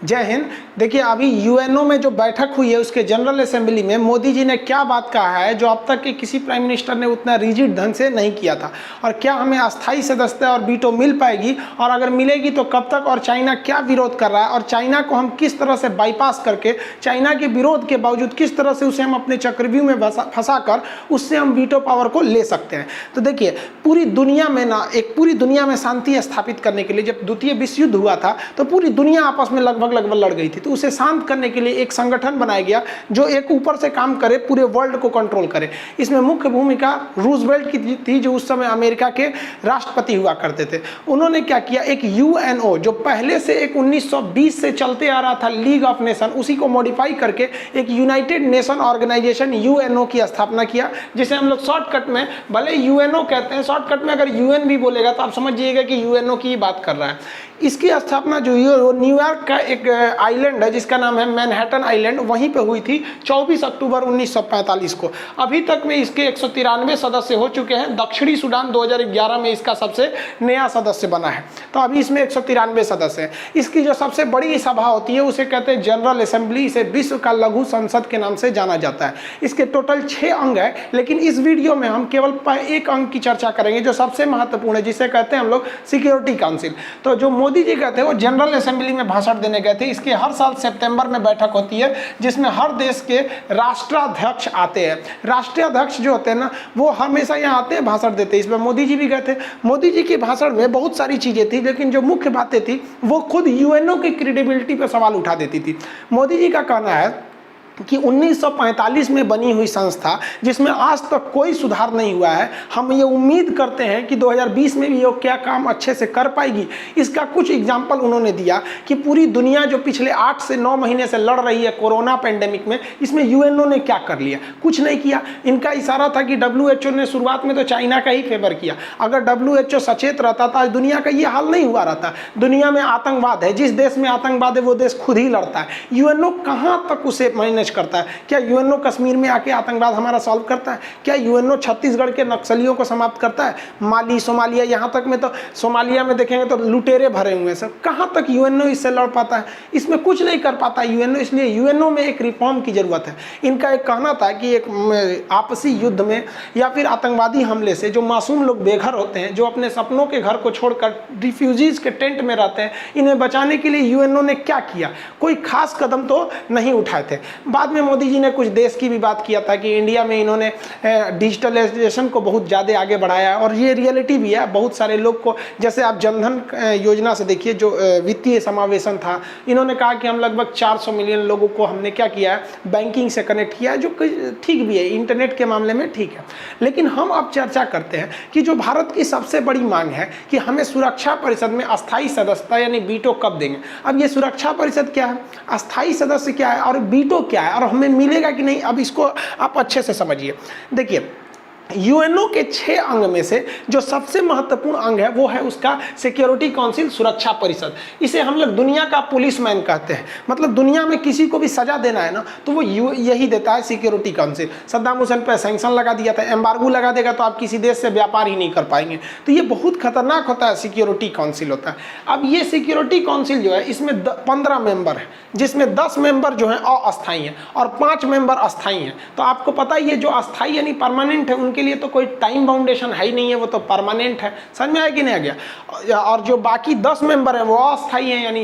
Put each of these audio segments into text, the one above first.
जय हिंद। देखिए, अभी यूएनओ में जो बैठक हुई है उसके जनरल असेंबली में मोदी जी ने क्या बात कहा है जो अब तक के किसी प्राइम मिनिस्टर ने उतना रिजिड ढंग से नहीं किया था, और क्या हमें अस्थायी सदस्यता और वीटो मिल पाएगी, और अगर मिलेगी तो कब तक, और चाइना क्या विरोध कर रहा है, और चाइना को हम किस तरह से बाईपास करके चाइना के विरोध के बावजूद किस तरह से उसे हम अपने चक्रव्यूह में फंसा कर उससे हम वीटो पावर को ले सकते हैं। तो देखिए, पूरी दुनिया में ना, एक पूरी दुनिया में शांति स्थापित करने के लिए जब द्वितीय विश्व युद्ध हुआ था तो पूरी दुनिया आपस में लगभग लड़ गई थी, तो उसे शांत करने के लिए एक संगठन बनाया गया जो एक ऊपर से काम करे, पूरे वर्ल्ड को कंट्रोल करे। इसमें मुख्य भूमिका रूजवेल्ट की थी जो उस समय अमेरिका के राष्ट्रपति हुआ करते थे। उन्होंने क्या किया, एक यूएनओ जो पहले से एक 1920 से चलते आ रहा था लीग ऑफ नेशन, उसी को मॉडिफाई करके एक यूनाइटेड नेशन ऑर्गेनाइजेशन यूएनओ की स्थापना किया, जिसे हम लोग शॉर्टकट में भले यूएनओ कहते हैं, शॉर्टकट में अगर यूएन भी बोलेगा तो आप समझिएगा कि यूएनओ की बात कर रहा है। इसकी स्थापना जो है वो न्यूयॉर्क का एक आइलैंड है जिसका नाम है मैनहट्टन आइलैंड, वहीं पे हुई थी 24 अक्टूबर 1945 को। अभी तक में इसके 193 सदस्य हो चुके हैं। दक्षिणी सूडान 2011 में इसका सबसे नया सदस्य बना है, तो अभी इसमें 193 सदस्य हैं। इसकी जो सबसे बड़ी सभा होती है उसे कहते हैं जनरल असेंबली, इसे विश्व का लघु संसद के नाम से जाना जाता है। इसके टोटल 6 अंग है, लेकिन इस वीडियो में हम केवल एक अंग की चर्चा करेंगे जो सबसे महत्वपूर्ण है, जिसे कहते हैं हम लोग सिक्योरिटी काउंसिल। तो जो मोदी जी कहते हैं वो जनरल असेंबली में भाषण देने गए थे। इसके हर साल सितंबर में बैठक होती है जिसमें हर देश के राष्ट्राध्यक्ष आते हैं। राष्ट्राध्यक्ष जो होते हैं ना, वो हमेशा यहाँ आते हैं, भाषण देते हैं। इसमें मोदी जी भी गए थे। मोदी जी के भाषण में बहुत सारी चीजें थी, लेकिन जो मुख्य बातें थी वो खुद यूएनओ की क्रेडिबिलिटी पर सवाल उठा देती थी। मोदी जी का कहना है कि 1945 में बनी हुई संस्था जिसमें आज तक कोई सुधार नहीं हुआ है, हम ये उम्मीद करते हैं कि 2020 में भी ये क्या काम अच्छे से कर पाएगी। इसका कुछ एग्जाम्पल उन्होंने दिया कि पूरी दुनिया जो पिछले 8 से 9 महीने से लड़ रही है कोरोना पेंडेमिक में, इसमें यूएनओ ने क्या कर लिया, कुछ नहीं किया। इनका इशारा था कि डब्ल्यूएचओ ने शुरुआत में तो चाइना का ही फेवर किया। अगर डब्ल्यूएचओ सचेत रहता तो आज दुनिया का ये हाल नहीं हुआ रहता। दुनिया में आतंकवाद है, जिस देश में आतंकवाद है वो देश खुद ही लड़ता है। यूएनओ कहाँ तक उसे मैनेज करता है? क्या यूएनओ कश्मीर में आके आतंकवाद हमारा सॉल्व करता है? क्या यूएनओ छत्तीसगढ़ के नक्सलियों को समाप्त करता है? माली, सोमालिया, यहाँ तक में तो सोमालिया में देखेंगे तो लुटेरे भरे हुए हैं सब। कहाँ तक यूएनओ इससे लड़ पाता है? इसमें कुछ नहीं कर पाता यूएनओ। इसलिए यूएनओ में एक रिफॉर्म की जरूरत है। इनका एक कहना था कि एक आपसी युद्ध में या फिर आतंकवादी हमले से जो मासूम लोग बेघर होते हैं, जो अपने सपनों के घर को छोड़कर रिफ्यूजीज के टेंट में रहते हैं, इन्हें बचाने के लिए यूएनओ ने क्या किया? कोई खास कदम तो नहीं उठाए थे। बाद में मोदी जी ने कुछ देश की भी बात किया था कि इंडिया में इन्होंने डिजिटलाइजेशन को बहुत ज़्यादा आगे बढ़ाया है, और ये रियलिटी भी है। बहुत सारे लोग को, जैसे आप जनधन योजना से देखिए जो वित्तीय समावेशन था, इन्होंने कहा कि हम लगभग 400 मिलियन लोगों को हमने क्या किया है, बैंकिंग से कनेक्ट किया है, जो ठीक भी है, इंटरनेट के मामले में ठीक है। लेकिन हम अब चर्चा करते हैं कि जो भारत की सबसे बड़ी मांग है कि हमें सुरक्षा परिषद में अस्थायी सदस्यता यानी वीटो कब देंगे। अब ये सुरक्षा परिषद क्या है, अस्थायी सदस्य क्या है और वीटो क्या है, और हमें मिलेगा कि नहीं, अब इसको आप अच्छे से समझिए। देखिए, यूएनओ के 6 अंग में से जो सबसे महत्वपूर्ण अंग है वो है उसका सिक्योरिटी काउंसिल, सुरक्षा परिषद। इसे हम लोग दुनिया का पुलिसमैन कहते हैं। मतलब दुनिया में किसी को भी सजा देना है ना तो वो यही देता है, सिक्योरिटी काउंसिल। सद्दाम हुसैन पर सैंक्शन लगा दिया था, एम्बार्गो लगा देगा तो आप किसी देश से व्यापार ही नहीं कर पाएंगे। तो ये बहुत खतरनाक होता है, सिक्योरिटी काउंसिल होता है। अब ये सिक्योरिटी काउंसिल जो है इसमें 15 मेंबर है, जिसमें 10 मेंबर जो हैं अस्थायी हैं और 5 मेंबर अस्थायी हैं। तो आपको पता ही है जो अस्थायी यानी परमानेंट है के लिए तो कोई टाइम बाउंडेशन है ही नहीं है, वो तो परमानेंट है। समझ में आया कि नहीं आ गया? और जो बाकी 10 मेंबर हैं वो अस्थायी हैं यानी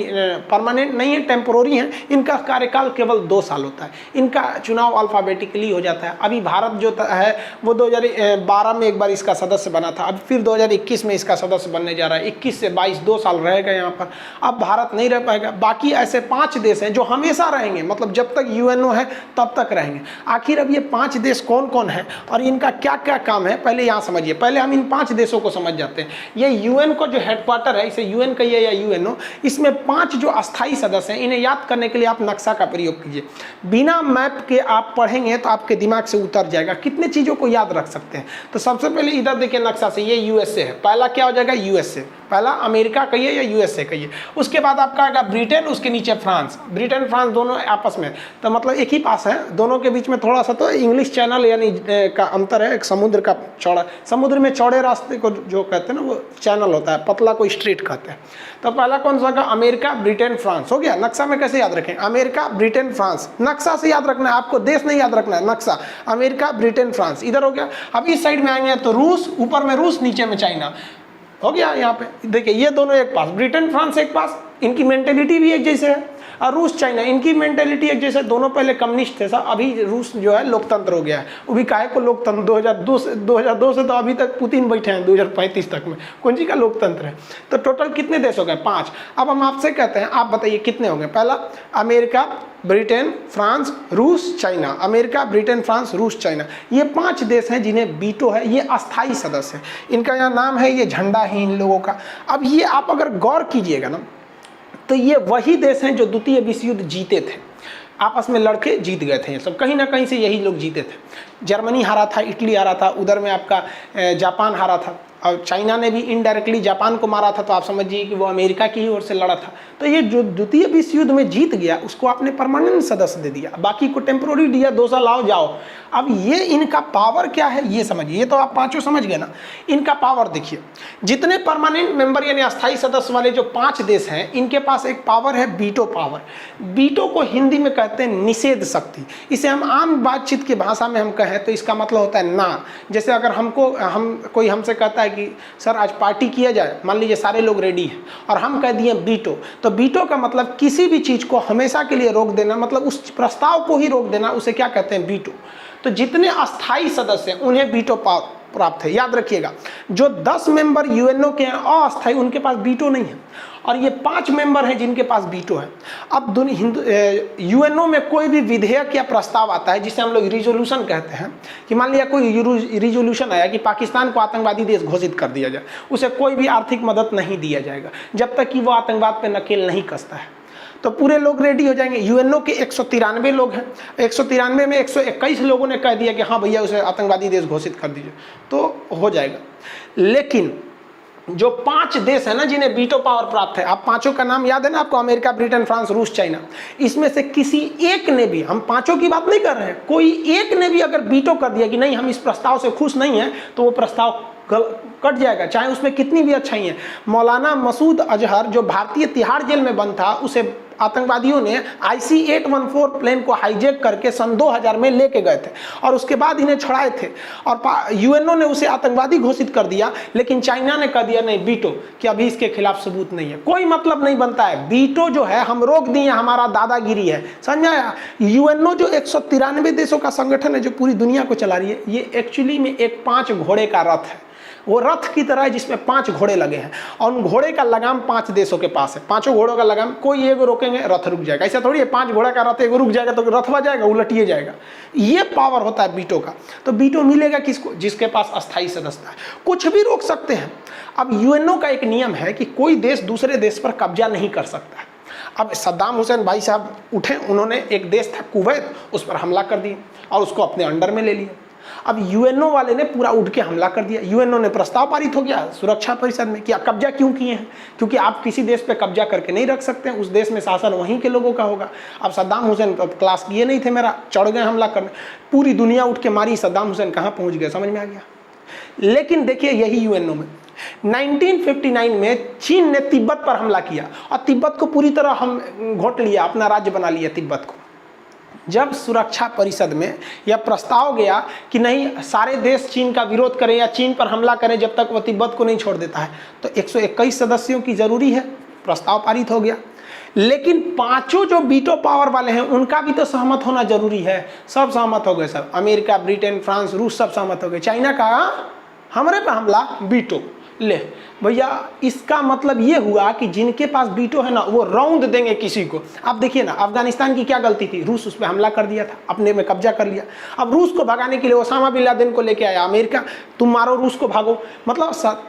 परमानेंट नहीं है, टेम्पोररी हैं। इनका कार्यकाल केवल 2 साल होता है। इनका चुनाव अल्फाबेटिकली हो जाता है। अभी भारत जो है वो 2012 में एक बार इसका सदस्य बना था, अब फिर 2021 में इसका सदस्य बनने जा रहा है। 21 से 22 2 साल रहेगा यहाँ पर। अब भारत नहीं रह पाएगा। बाकी ऐसे 5 देश हैं जो हमेशा रहेंगे, मतलब जब तक यूएनओ है तब तक रहेंगे। आखिर अब ये 5 देश कौन कौन है और इनका क्या क्या काम है, पहले यहाँ समझिए। पहले हम इन 5 देशों को समझ जाते हैं। ये यूएन का जो हेडक्वार्टर है, इसे यूएन कहिए या यूएनओ, इसमें 5 जो अस्थायी सदस्य हैं, इन्हें याद करने के लिए आप नक्शा का प्रयोग कीजिए। बिना मैप के आप पढ़ेंगे तो आपके दिमाग से उतर जाएगा। कितने चीज़ों को याद रख सकते हैं? तो सबसे पहले इधर देखिए नक्शा से, ये यूएसए है। पहला क्या हो जाएगा? यूएसए पहला अमेरिका कहिए या यूएसए कहिए, उसके बाद आपका आएगा ब्रिटेन, उसके नीचे फ्रांस। ब्रिटेन फ्रांस दोनों आपस में, तो मतलब एक ही पास है, दोनों के बीच में थोड़ा सा तो इंग्लिश चैनल यानी का अंतर है, एक समुद्र का चौड़ा, समुद्र में चौड़े रास्ते को जो कहते हैं ना वो चैनल होता है, पतला को स्ट्रीट कहते हैं। तो पहला कौन सा होगा, अमेरिका ब्रिटेन फ्रांस, हो गया। नक्शा में कैसे याद रखें, अमेरिका ब्रिटेन फ्रांस, नक्शा से याद रखना है आपको, देश नहीं याद रखना है, नक्शा, अमेरिका ब्रिटेन फ्रांस, इधर हो गया। अब इस साइड में आएंगे तो रूस, ऊपर में रूस, नीचे में चाइना, हो गया। यहाँ पे देखिए ये दोनों एक पास, ब्रिटेन फ्रांस एक पास, इनकी मेंटेलिटी भी एक जैसे है, और रूस चाइना इनकी मेंटेलिटी एक जैसे, दोनों पहले कम्युनिस्ट थे सब, अभी रूस जो है लोकतंत्र हो गया है। वो भी काहे को लोकतंत्र, 2002 से तो अभी तक पुतिन बैठे हैं 2035 तक में, कौन सी का लोकतंत्र है। तो टोटल कितने देश हो गए, 5। अब हम आपसे कहते हैं, आप बताइए कितने हो गए। पहला अमेरिका ब्रिटेन फ्रांस रूस चाइना, अमेरिका ब्रिटेन फ्रांस रूस चाइना, ये 5 देश हैं जिन्हें वीटो है, ये अस्थाई सदस्य है, इनका यहाँ नाम है, ये झंडा है इन लोगों का। अब ये आप अगर गौर कीजिएगा ना, तो ये वही देश हैं जो द्वितीय विश्व युद्ध जीते थे, आपस में लड़के जीत गए थे, ये सब कहीं ना कहीं से यही लोग जीते थे। जर्मनी हारा था, इटली हारा था, उधर में आपका जापान हारा था, और चाइना ने भी इनडायरेक्टली जापान को मारा था, तो आप समझिए कि वो अमेरिका की ही ओर से लड़ा था। तो ये जो द्वितीय विश्व युद्ध में जीत गया उसको आपने परमानेंट सदस्य दे दिया, बाकी को टेम्पोररी दिया, 2 साल आओ जाओ। अब ये इनका पावर क्या है ये समझिए, ये तो आप 5 समझ गए ना। इनका पावर देखिए, जितने परमानेंट मेंबर यानी अस्थायी सदस्य वाले जो 5 देश हैं, इनके पास एक पावर है वीटो पावर। वीटो को हिंदी में कहते हैं निषेध शक्ति। इसे हम आम बातचीत की भाषा में हम कहें तो इसका मतलब होता है ना। जैसे अगर कोई हमसे कहता है कि सर आज पार्टी किया जाए, मान लीजिए सारे लोग रेडी हैं और हम कह दिए वीटो, तो वीटो का मतलब किसी भी चीज़ को हमेशा के लिए रोक देना, मतलब उस प्रस्ताव को ही रोक देना, उसे क्या कहते हैं, वीटो। तो जितने अस्थायी सदस्य हैं उन्हें वीटो प्राप्त है। याद रखिएगा, जो 10 मेंबर यूएनओ के हैं अस्थायी, उनके पास वीटो नहीं है, और ये 5 मेंबर हैं जिनके पास वीटो है। अब यूएनओ में कोई भी विधेयक या प्रस्ताव आता है जिसे हम लोग रिजोल्यूशन कहते हैं, कि मान लिया कोई रिजोल्यूशन आया कि पाकिस्तान को आतंकवादी देश घोषित कर दिया जाए, उसे कोई भी आर्थिक मदद नहीं दिया जाएगा जब तक कि वो आतंकवाद पर नकेल नहीं कसता है। तो पूरे लोग रेडी हो जाएंगे। यूएनओ के 193 लोग हैं, 193 में 121 लोगों ने कह दिया कि हाँ भैया उसे आतंकवादी देश घोषित कर दीजिए, तो हो जाएगा। लेकिन जो 5 देश है ना जिन्हें वीटो पावर प्राप्त है, आप 5 का नाम याद है ना आपको, अमेरिका ब्रिटेन फ्रांस रूस चाइना, इसमें से किसी एक ने भी, हम 5 की बात नहीं कर रहे हैं, कोई एक ने भी अगर वीटो कर दिया कि नहीं हम इस प्रस्ताव से खुश नहीं हैं, तो वो प्रस्ताव कट जाएगा, चाहे उसमें कितनी भी अच्छाई है। मौलाना मसूद अजहर जो भारतीय तिहाड़ जेल में बंद था, उसे आतंकवादियों ने IC-814 प्लेन को हाईजैक करके सन 2000 में लेके गए थे, और उसके बाद इन्हें छुड़ाए थे, और यूएनओ ने उसे आतंकवादी घोषित कर दिया। लेकिन चाइना ने कह दिया नहीं वीटो, कि अभी इसके खिलाफ सबूत नहीं है, कोई मतलब नहीं बनता है। वीटो जो है हम रोक दिए, हमारा दादागिरी है, समझाया। यूएनओ जो 193 देशों का संगठन है जो पूरी दुनिया को चला रही है, ये एक्चुअली में एक 5 घोड़े का रथ है। वो रथ की तरह है जिसमें 5 घोड़े लगे हैं, और उन घोड़े का लगाम 5 देशों के पास है। 5 घोड़ों का लगाम, कोई एगो रोकेंगे रथ रुक जाएगा, ऐसा थोड़ी है 5 घोड़ा का रथ एगो रुक जाएगा तो रथवा जाएगा, उलटिए जाएगा। ये पावर होता है वीटो का। तो वीटो मिलेगा किसको, जिसके पास अस्थायी सदस्य है, कुछ भी रोक सकते हैं। अब यूएनओ का एक नियम है कि कोई देश दूसरे देश पर कब्जा नहीं कर सकता है। अब सद्दाम हुसैन भाई साहब उठे, उन्होंने एक देश था कुवैत, उस पर हमला कर दिए और उसको अपने अंडर में ले लिया। अब यूएनओ वाले ने पूरा उठ के हमला कर दिया। यूएनओ ने प्रस्ताव पारित हो गया सुरक्षा परिषद में कि आप कब्जा क्यों किए हैं, क्योंकि आप किसी देश पे कब्जा करके नहीं रख सकते, उस देश में शासन वहीं के लोगों का होगा। अब सद्दाम हुसैन क्लास किए नहीं थे मेरा, चढ़ गए हमला करने, पूरी दुनिया उठ के मारी, सद्दाम हुसैन कहाँ पहुँच गए समझ में आ गया। लेकिन देखिए यही यूएनओ में 1959 में चीन ने तिब्बत पर हमला किया और तिब्बत को पूरी तरह हम घोट लिया, अपना राज्य बना लिया तिब्बत को। जब सुरक्षा परिषद में यह प्रस्ताव गया कि नहीं सारे देश चीन का विरोध करें या चीन पर हमला करें जब तक वह तिब्बत को नहीं छोड़ देता है, तो 121 सदस्यों की जरूरी है, प्रस्ताव पारित हो गया। लेकिन 5 जो वीटो पावर वाले हैं उनका भी तो सहमत होना जरूरी है। सब सहमत हो गए, सब अमेरिका ब्रिटेन फ्रांस रूस सब सहमत हो गए। चाइना का हमारे पे हमला, वीटो ले भैया। इसका मतलब ये हुआ कि जिनके पास वीटो है ना वो रौंद देंगे किसी को। अब देखिए ना अफगानिस्तान की क्या गलती थी, रूस उस पर हमला कर दिया था, अपने में कब्जा कर लिया। अब रूस को भगाने के लिए ओसामा बिन लादेन को लेके आया अमेरिका, तुम मारो रूस को भागो, मतलब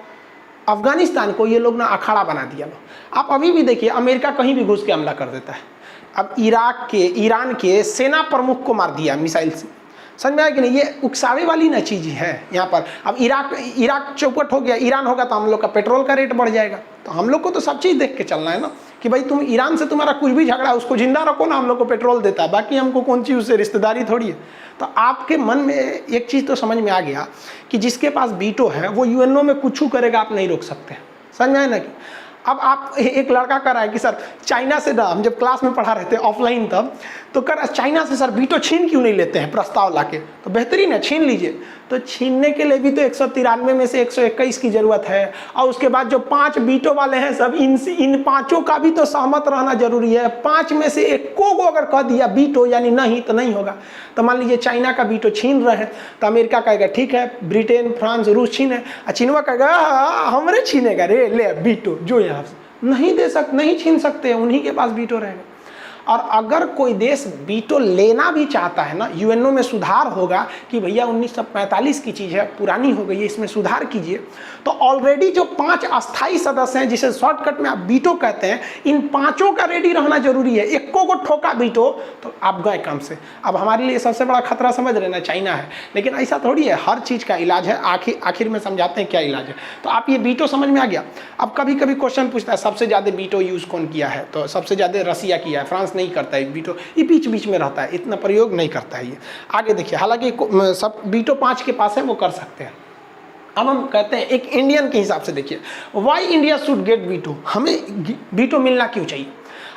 अफगानिस्तान को ये लोग ना अखाड़ा बना दिया। आप अभी भी देखिए अमेरिका कहीं भी घुस के हमला कर देता है। अब ईरान के सेना प्रमुख को मार दिया मिसाइल से, समझ में आया कि नहीं? ये उकसावे वाली ना चीज़ है यहाँ पर। अब इराक चौपट हो गया, ईरान होगा तो हम लोग का पेट्रोल का रेट बढ़ जाएगा। तो हम लोग को तो सब चीज़ देख के चलना है ना कि भाई तुम ईरान से तुम्हारा कुछ भी झगड़ा है उसको जिंदा रखो ना, हम लोग को पेट्रोल देता है, बाकी हमको कौन चीज़ उससे रिश्तेदारी थोड़ी है। तो आपके मन में एक चीज़ तो समझ में आ गया कि जिसके पास वीटो है वो यूएनओ में कुछ करेगा, आप नहीं रोक सकते। समझ में आया ना? कि अब आप एक लड़का कर रहा है कि सर चाइना से ना, हम जब क्लास में पढ़ा रहे थे ऑफलाइन तब, तो कर चाइना से सर वीटो छीन क्यों नहीं लेते हैं प्रस्ताव लाके? तो बेहतरीन है, छीन लीजिए। तो छीनने के लिए भी तो 193 में से 121 की जरूरत है, और उसके बाद जो 5 वीटो वाले हैं सब इन पांचों का भी तो सहमत रहना जरूरी है। 5 में से एक को अगर कह दिया वीटो यानी नहीं तो नहीं होगा। तो मान लीजिए चाइना का वीटो छीन रहे हैं तो अमेरिका कहेगा ठीक है, ब्रिटेन फ्रांस रूस छीने, चीनवा कहेगा हमरे छीनेगा रे, ले वीटो जो यहाँ से नहीं छीन सकते, उन्हीं के पास वीटो रहेगा। और अगर कोई देश वीटो लेना भी चाहता है ना, यूएनओ में सुधार होगा कि भैया 1945 की चीज़ है, पुरानी हो गई है, इसमें सुधार कीजिए। तो ऑलरेडी जो 5 अस्थाई सदस्य हैं जिसे शॉर्टकट में आप वीटो कहते हैं, इन 5 का रेडी रहना जरूरी है। एको को ठोका वीटो तो आप गए काम से। अब हमारे लिए सबसे बड़ा खतरा समझ रहे ना चाइना है, लेकिन ऐसा थोड़ी है, हर चीज़ का इलाज है। आखिर में समझाते हैं क्या इलाज है। तो आप ये वीटो समझ में आ गया। अब कभी कभी क्वेश्चन पूछता है सबसे ज़्यादा वीटो यूज़ कौन किया है? तो सबसे ज़्यादा रसिया किया है, फ्रांस नहीं करता है वीटो, ये बीच बीच में रहता है, इतना प्रयोग नहीं करता है ये। आगे देखिए, हालांकि सब वीटो 5 के पास है, वो कर सकते हैं। अब हम कहते हैं एक इंडियन के हिसाब से देखिए, why India should get veto, हमें वीटो मिलना क्यों चाहिए?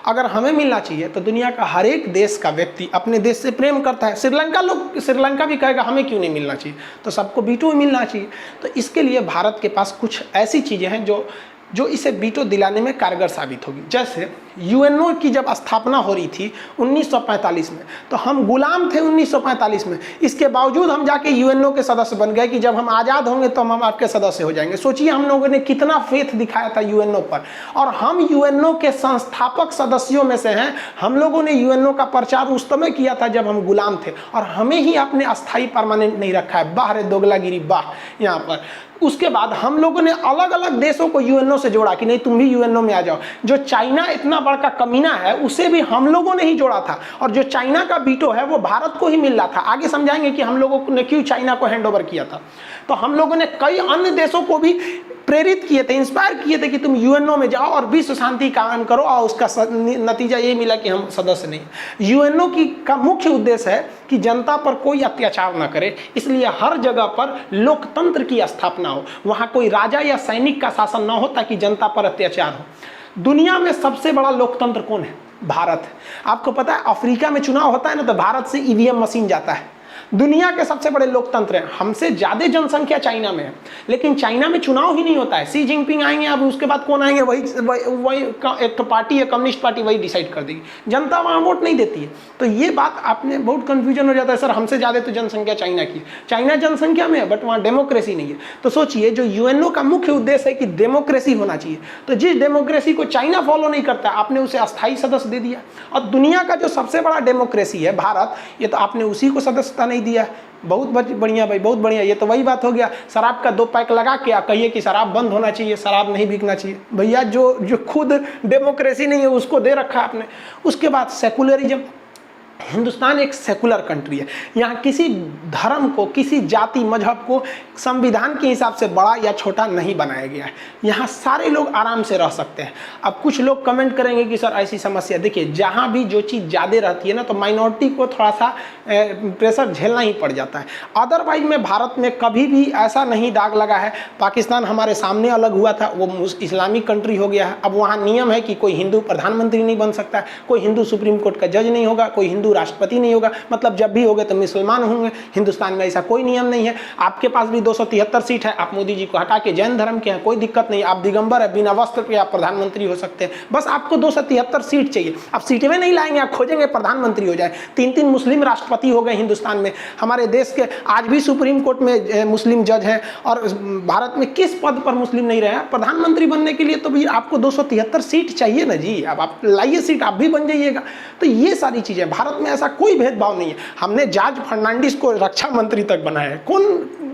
अगर हमें मिलना चाहिए तो दुनिया का हर एक देश का व्यक्ति अपने देश से प्रेम करता है। श्रीलंका भी कहेगा हमें क्यों नहीं मिलना चाहिए, तो सबको वीटो मिलना चाहिए। तो इसके लिए भारत के पास कुछ ऐसी चीज़ें हैं जो इसे वीटो दिलाने में कारगर साबित होगी। जैसे यूएनओ की जब स्थापना हो रही थी 1945 में, तो हम गुलाम थे 1945 में, इसके बावजूद हम जाके यूएनओ के सदस्य बन गए कि जब हम आज़ाद होंगे तो हम आपके सदस्य हो जाएंगे। सोचिए हम लोगों ने कितना फेथ दिखाया था यूएनओ पर, और हम यूएनओ के संस्थापक सदस्यों में से हैं। हम लोगों ने यूएनओ का प्रचार उस समय किया था जब हम गुलाम थे, और हमें ही आपने अस्थायी परमानेंट नहीं रखा है। बाहर दोगलागिरी बाह यहाँ पर। उसके बाद हम लोगों ने अलग अलग देशों को यूएनओ से जोड़ा कि नहीं तुम भी यूएनओ में आ जाओ। जो चाइना इतना बड़ा कमीना है उसे भी हम लोगों ने ही जोड़ा था, और जो चाइना का वीटो है वो भारत को ही मिल रहा था। आगे समझाएंगे कि हम लोगों ने क्यों चाइना को हैंड ओवर किया था। तो हम लोगों ने कई अन्य देशों को भी प्रेरित किए थे, इंस्पायर किए थे कि तुम यूएनओ में जाओ और विश्व शांति कायम करो, और उसका नतीजा ये मिला कि हम सदस्य नहीं। यूएनओ का मुख्य उद्देश्य है कि जनता पर कोई अत्याचार ना करे, इसलिए हर जगह पर लोकतंत्र की स्थापना हो, वहाँ कोई राजा या सैनिक का शासन ना हो ताकि जनता पर अत्याचार हो। दुनिया में सबसे बड़ा लोकतंत्र कौन है? भारत है। आपको पता है अफ्रीका में चुनाव होता है ना, तो भारत से ईवीएम मशीन जाता है। दुनिया के सबसे बड़े लोकतंत्र हैं। हमसे ज़्यादा जनसंख्या चाइना में है, लेकिन चाइना में चुनाव ही नहीं होता है। सी जिनपिंग आएंगे, अब उसके बाद कौन आएंगे, वही एक तो पार्टी है, कम्युनिस्ट पार्टी, वही डिसाइड कर देगी। जनता वहाँ वोट नहीं देती है। तो ये बात आपने बहुत कन्फ्यूजन हो जाता है, सर हमसे ज़्यादा तो जनसंख्या चाइना की है। चाइना जनसंख्या में है बट वहाँ डेमोक्रेसी नहीं है। तो सोचिए, जो यूएनओ का मुख्य उद्देश्य है कि डेमोक्रेसी होना चाहिए, तो जिस डेमोक्रेसी को चाइना फॉलो नहीं करता, आपने उसे अस्थायी सदस्य दे दिया। और दुनिया का जो सबसे बड़ा डेमोक्रेसी है भारत, ये तो आपने उसी को सदस्यता नहीं दिया। बहुत बढ़िया भाई, बहुत बढ़िया। ये तो वही बात हो गया, शराब का 2 पैक लगा के आप कहिए कि शराब बंद होना चाहिए, शराब नहीं बिकना चाहिए। भैया जो खुद डेमोक्रेसी नहीं है उसको दे रखा आपने। उसके बाद सेकुलरिज्म। हिंदुस्तान एक सेकुलर कंट्री है। यहाँ किसी धर्म को, किसी जाति मजहब को संविधान के हिसाब से बड़ा या छोटा नहीं बनाया गया है। यहाँ सारे लोग आराम से रह सकते हैं। अब कुछ लोग कमेंट करेंगे कि सर ऐसी समस्या, देखिए जहाँ भी जो चीज़ ज़्यादा रहती है ना, तो माइनॉरिटी को थोड़ा सा प्रेशर झेलना ही पड़ जाता है। अदरवाइज में भारत में कभी भी ऐसा नहीं दाग लगा है। पाकिस्तान हमारे सामने अलग हुआ था, वो इस्लामिक कंट्री हो गया है। अब वहाँ नियम है कि कोई हिंदू प्रधानमंत्री नहीं बन सकता, कोई हिंदू सुप्रीम कोर्ट का जज नहीं होगा, कोई हिंदू राष्ट्रपति नहीं होगा। मतलब जब भी होंगे तो मुसलमान होंगे। हिंदुस्तान में ऐसा कोई नियम नहीं है। आपके पास भी 273 सीट है, आप मोदी जी को हटा के जैन धर्म के हैं, कोई दिक्कत नहीं। आप दिगंबर है, बिना वस्त्र के आप प्रधानमंत्री हो सकते हैं। बस आपको 273 सीट चाहिए। आप सीटें में नहीं लाएंगे, आप खोजेंगे प्रधानमंत्री हो जाए। 3-3 मुस्लिम राष्ट्रपति हो गए हिंदुस्तान में। हमारे देश के आज भी सुप्रीम कोर्ट में मुस्लिम जज हैं, और भारत में किस पद पर मुस्लिम नहीं रहे हैं? प्रधानमंत्री बनने के लिए तो भी आपको 273 सीट चाहिए ना जी। अब आप लाइए सीट, आप भी बन जाइएगा। तो ये सारी चीज़ें, भारत में ऐसा कोई भेदभाव नहीं है। हमने जॉर्ज फर्नांडिस को रक्षा मंत्री तक बनाया है।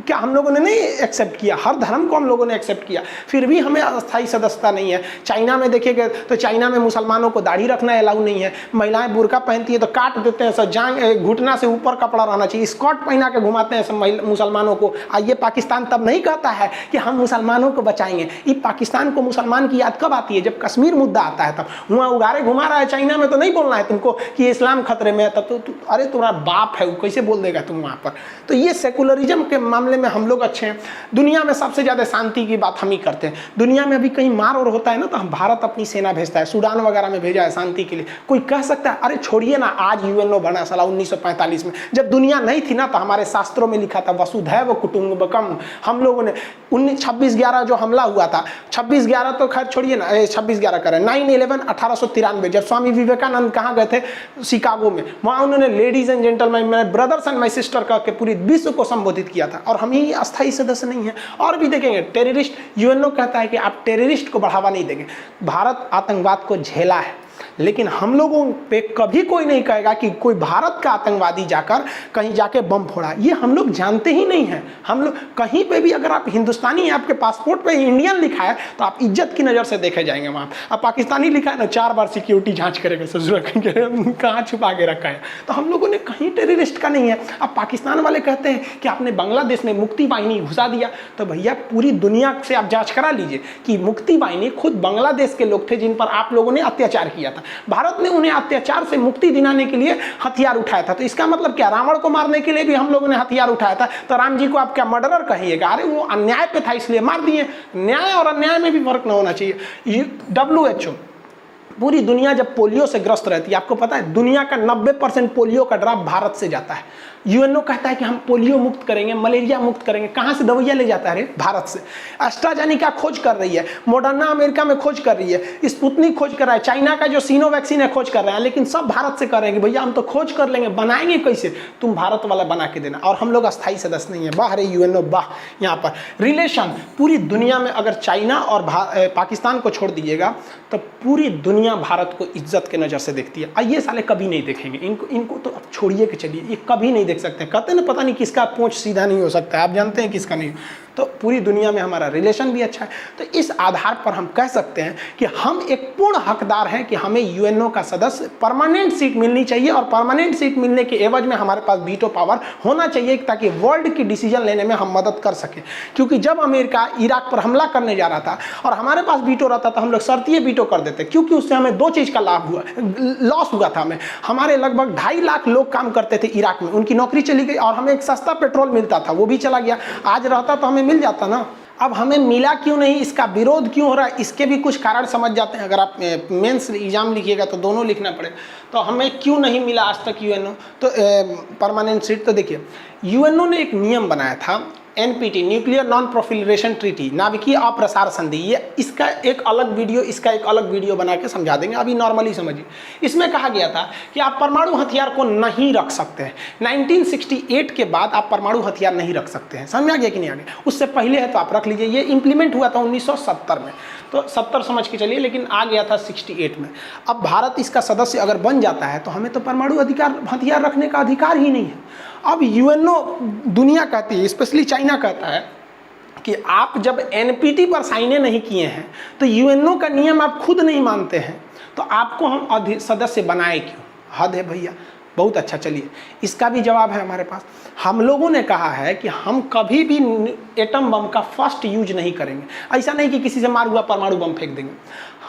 क्या हम लोगों ने नहीं एक्सेप्ट किया? हर धर्म को हम लोगों ने एक्सेप्ट किया, फिर भी हमें अस्थायी सदस्यता नहीं है। चाइना में देखिएगा तो चाइना में मुसलमानों को दाढ़ी रखना अलाउ नहीं है, महिलाएं बुर्का पहनती है तो काट देते हैं, सब जांग घुटना से ऊपर कपड़ा रहना चाहिए, स्कर्ट पहना के घुमाते हैं सब मुसलमानों को। ये पाकिस्तान तब नहीं कहता है कि हम मुसलमानों को बचाएंगे। ये पाकिस्तान को मुसलमान की याद कब आती है? जब कश्मीर मुद्दा आता है, तब वहाँ उगारे घुमा रहा है चाइना में तो नहीं बोलना है तुमको कि इस्लाम खतरे में है, तब तो अरे तुम्हारा बाप है वो, कैसे बोल देगा तुम वहाँ पर? तो ये सेकुलरिज्म के मामले में हम लोग अच्छे हैं। दुनिया में सबसे ज़्यादा शांति की बात हम ही करते हैं। दुनिया में अभी कहीं मार और होता है ना तो हम भारत अपनी सेना भेजता है, सूडान वगैरह में भेजा है शांति के लिए। कोई कह सकता है अरे छोड़िए ना, आज यूएनओ बना साला 1945 में, जब दुनिया नहीं थी ना तो हमारे शास्त्रों में लिखा था वसुधैव कुटुंबकम। हम लोगों ने 26/11 जो हमला हुआ था, 26/11 तो खैर छोड़िए ना, 26/11 करें, 9/11 1893 जब स्वामी विवेकानंद कहाँ गए थे? शिकागो में। वहाँ उन्होंने लेडीज एंड जेंटलमैन, मेरे ब्रदर्स एंड माई सिस्टर कह के पूरी विश्व को संबोधित किया था। और हम ही अस्थायी सदस्य नहीं है। और भी देखेंगे टेररिस्ट, यूएनओ कहता है कि आप टेररिस्ट को बढ़ावा नहीं देंगे। भारत आतंकवाद को झेला है, लेकिन हम लोगों पे कभी कोई नहीं कहेगा कि कोई भारत का आतंकवादी जाकर कहीं जाके बम फोड़ा। ये हम लोग जानते ही नहीं हैं। हम लोग कहीं पे भी अगर आप हिंदुस्तानी हैं, आपके पासपोर्ट पे इंडियन लिखा है तो आप इज्जत की नज़र से देखे जाएंगे वहाँ। अब पाकिस्तानी लिखा है ना, 4 बार सिक्योरिटी जांच करेगा, ससुर कहाँ छुपा के रखा है। तो हम लोगों ने कहीं टेररिस्ट का नहीं है। अब पाकिस्तान वाले कहते हैं कि आपने बांग्लादेश में मुक्ति वाहिनी घुसा दिया, तो भैया पूरी दुनिया से आप जाँच करा लीजिए कि मुक्ति वाहिनी खुद बांग्लादेश के लोग थे जिन पर आप लोगों ने अत्याचार किया था। भारत ने उन्हें अत्याचार से मुक्ति दिलाने के लिए हथियार उठाया था। तो इसका मतलब क्या? रावण को मारने के लिए भी हम लोगों ने हथियार उठाया था, तो राम जी को आप क्या मर्डरर कहिएगा? अरे वो अन्याय पे था इसलिए मार दिए। न्याय और अन्याय में भी फर्क न होना चाहिए। WHO पूरी दुनिया जब पोलियो से ग्रस्त रहती है, आपको पता है दुनिया का 90% पोलियो का ड्रॉप भारत से जाता है। यूएनओ कहता है कि हम पोलियो मुक्त करेंगे, मलेरिया मुक्त करेंगे। कहाँ से दवाइयाँ ले जाता है? रे भारत से। एस्ट्राजेनेका खोज कर रही है, मॉडर्ना अमेरिका में खोज कर रही है, स्पुतनिक खोज कर रहा है, चाइना का जो सीनो वैक्सीन है खोज कर रहे हैं, लेकिन सब भारत से कर रहे हैं कि भैया हम तो खोज कर लेंगे, बनाएंगे कैसे? तुम भारत वाला बना के देना। और हम लोग अस्थायी सदस्य नहीं है। वाह रे यूएनओ वाह। यहाँ पर रिलेशन पूरी दुनिया में, अगर चाइना और पाकिस्तान को छोड़ दीजिएगा तो पूरी दुनिया भारत को इज्जत के नज़र से देखती है। ये साले कभी नहीं देखेंगे, इनको तो अब छोड़िए के चलिए, ये कभी नहीं देख सकते। कहते हैं ना, पता नहीं किसका पूंछ सीधा नहीं हो सकता है, आप जानते हैं किसका नहीं। तो पूरी दुनिया में हमारा रिलेशन भी अच्छा है। तो इस आधार पर हम कह सकते हैं कि हम एक पूर्ण हकदार हैं कि हमें यूएनओ का सदस्य परमानेंट सीट मिलनी चाहिए, और परमानेंट सीट मिलने के एवज में हमारे पास वीटो पावर होना चाहिए ताकि वर्ल्ड की डिसीजन लेने में हम मदद कर सकें। क्योंकि जब अमेरिका इराक पर हमला करने जा रहा था और हमारे पास वीटो रहता तो हम लोग शर्तीय वीटो कर देते, क्योंकि उससे हमें 2 चीज़ का लॉस हुआ था। हमारे लगभग 2.5 लाख लोग काम करते थे इराक में, उनकी नौकरी चली गई, और हमें एक सस्ता पेट्रोल मिलता था, वो भी चला गया। आज रहता तो हमें मिल जाता ना। अब हमें मिला क्यों नहीं, इसका विरोध क्यों हो रहा है, इसके भी कुछ कारण समझ जाते हैं। अगर आप मेंस एग्जाम लिखिएगा तो दोनों लिखना पड़े। तो हमें क्यों नहीं मिला आज तक यूएनओ तो परमानेंट सीट? तो देखिए, यूएनओ ने एक नियम बनाया था, NPT न्यूक्लियर नॉन प्रोफिलरेशन ट्रीटी, नाभिकीय अप्रसार संधि। ये इसका एक अलग वीडियो बना के समझा देंगे, अभी नॉर्मली समझिए। इसमें कहा गया था कि आप परमाणु हथियार को नहीं रख सकते हैं। 1968 के बाद आप परमाणु हथियार नहीं रख सकते हैं। समझ आ गया कि नहीं आ गया? उससे पहले है तो आप रख लीजिए। ये इंप्लीमेंट हुआ था 1970 में, तो 70 समझ के चलिए, लेकिन आ गया था 68 में। अब भारत इसका सदस्य अगर बन जाता है तो हमें तो परमाणु हथियार रखने का अधिकार ही नहीं है। अब यूएनओ दुनिया कहती है, स्पेशली चाइना कहता है कि आप जब NPT पर साइने नहीं किए हैं तो यूएनओ का नियम आप खुद नहीं मानते हैं, तो आपको हम सदस्य बनाए क्यों? हद है भैया। बहुत अच्छा, चलिए इसका भी जवाब है हमारे पास। हम लोगों ने कहा है कि हम कभी भी एटम बम का फर्स्ट यूज नहीं करेंगे। ऐसा नहीं कि किसी से मार हुआ परमाणु बम फेंक देंगे।